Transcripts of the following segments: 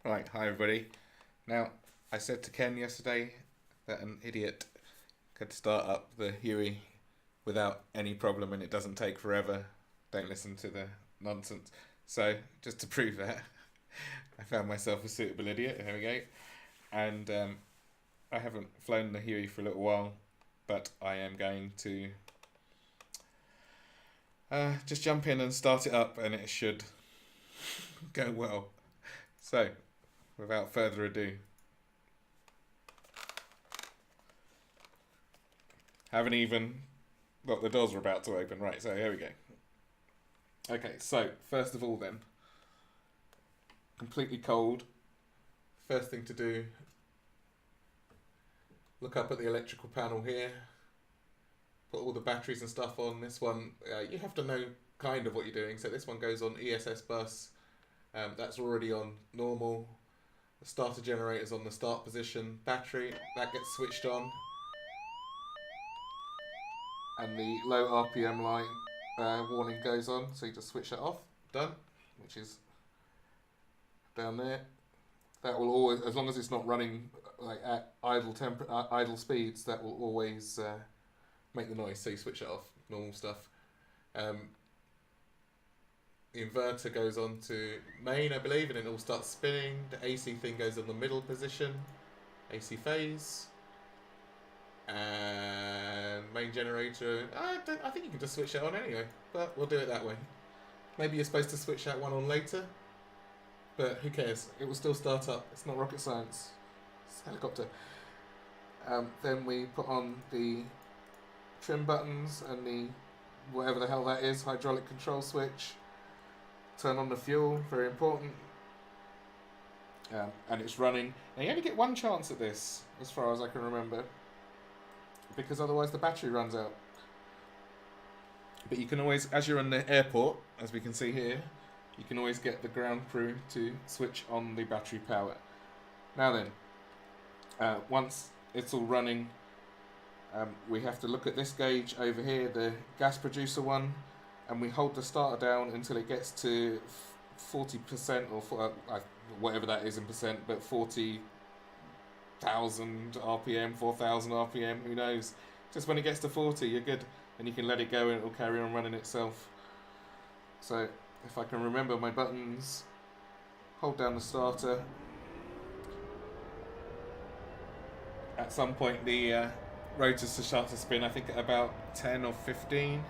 Right, hi everybody. Now, I said to Ken yesterday that an idiot could start up the Huey without any problem and it doesn't take forever. Don't listen to the nonsense. So, just to prove that, I found myself a suitable idiot. There we go. And I haven't flown the Huey for a little while, but I am going to just jump in and start it up and it should go well. So, without further ado, haven't even got the doors are about to open. Right, so here we go. Okay, so first of all then, completely cold. First thing to do, look up at the electrical panel here, put all the batteries and stuff on. This one, you have to know kind of what you're doing. So this one goes on ESS bus. That's already on normal. The starter generator's on the start position. Battery, that gets switched on. And the low RPM line warning goes on, so you just switch that off. Done, which is down there. That will always, as long as it's not running like at idle speeds, that will always make the noise. So you switch it off. Normal stuff. The inverter goes on to main, I believe, and it all starts spinning. The AC thing goes on the middle position, AC phase. And main generator, I think you can just switch that on anyway, but we'll do it that way. Maybe you're supposed to switch that one on later, but who cares? It will still start up. It's not rocket science. It's a helicopter. Then we put on the trim buttons and the whatever the hell that is, hydraulic control switch. Turn on the fuel, very important. And it's running. Now you only get one chance at this, as far as I can remember, because otherwise the battery runs out. But you can always, as you're in the airport, as we can see here, you can always get the ground crew to switch on the battery power. Now then, once it's all running, we have to look at this gauge over here, the gas producer one, and we hold the starter down until it gets to 40% or whatever that is in percent, but 40,000 RPM, 4,000 RPM, who knows. Just when it gets to 40, you're good, and you can let it go and it will carry on running itself. So, if I can remember my buttons, hold down the starter. At some point the rotors to start to spin, I think at about 10 or 15.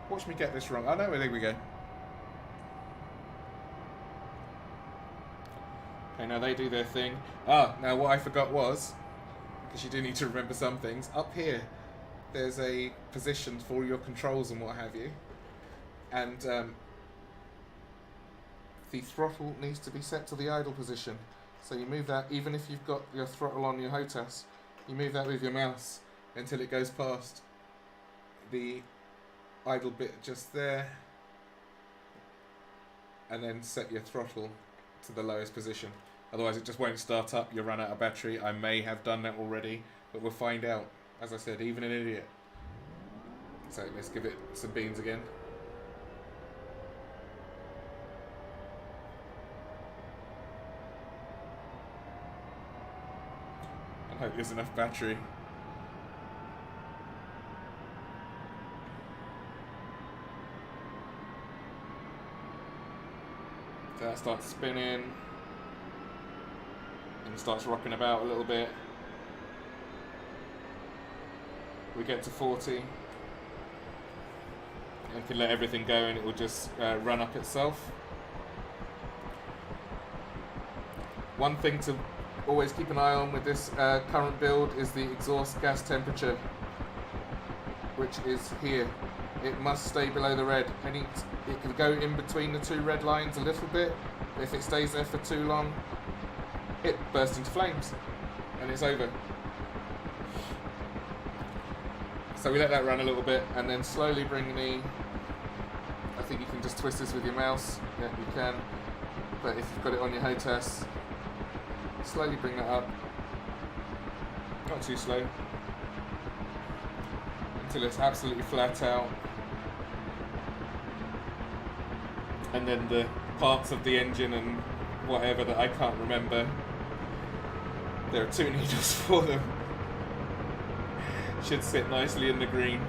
Watch me get this wrong. Oh no, there we go. Okay, now they do their thing. Now what I forgot was, because you do need to remember some things, up here there's a position for your controls and what have you. And the throttle needs to be set to the idle position. So you move that, even if you've got your throttle on your HOTAS, you move that with your mouse until it goes past the idle bit just there, and then set your throttle to the lowest position. Otherwise it just won't start up, you'll run out of battery. I may have done that already, but we'll find out. As I said, even an idiot. So let's give it some beans again. I hope there's enough battery. So that starts spinning and starts rocking about a little bit. We get to 40 and can let everything go and it will just run up itself. One thing to always keep an eye on with this current build is the exhaust gas temperature, which is here. It must stay below the red. It can go in between the two red lines a little bit, but if it stays there for too long, it bursts into flames and it's over. So we let that run a little bit and then slowly bring the, I think you can just twist this with your mouse, yeah you can, but if you've got it on your HOTAS, slowly bring that up, not too slow, until it's absolutely flat out. And then the parts of the engine and whatever that I can't remember. There are 2 needles for them. Should sit nicely in the green.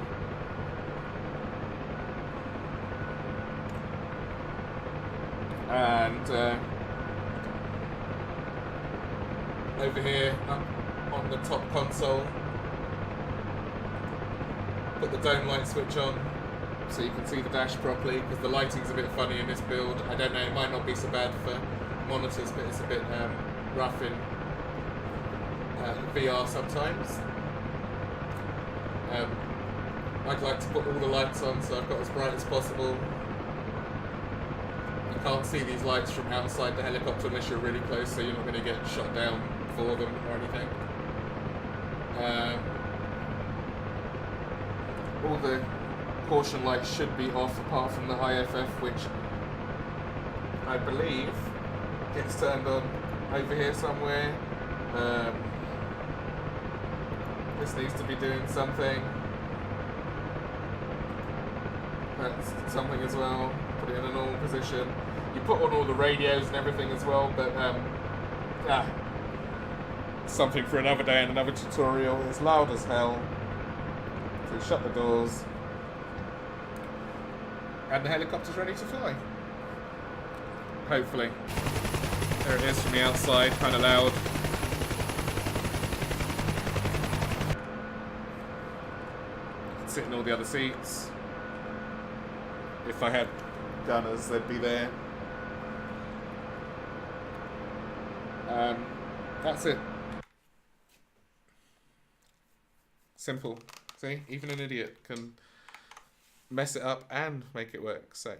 And over here, up on the top console, put the dome light switch on so you can see the dash properly, because the lighting's a bit funny in this build. I don't know, it might not be so bad for monitors, but it's a bit rough in VR sometimes. I'd like to put all the lights on so I've got as bright as possible. You can't see these lights from outside the helicopter unless you're really close, so you're not going to get shot down for them or anything. All the caution lights should be off apart from the IFF, which I believe gets turned on over here somewhere. This needs to be doing something. That's something as well. Put it in a normal position. You put on all the radios and everything as well, but something for another day and another tutorial. It's loud as hell. So shut the doors. And the helicopter's ready to fly. Hopefully. There it is from the outside, kind of loud. Sit in all the other seats. If I had gunners, they'd be there. That's it. Simple. See, even an idiot can mess it up and make it work. So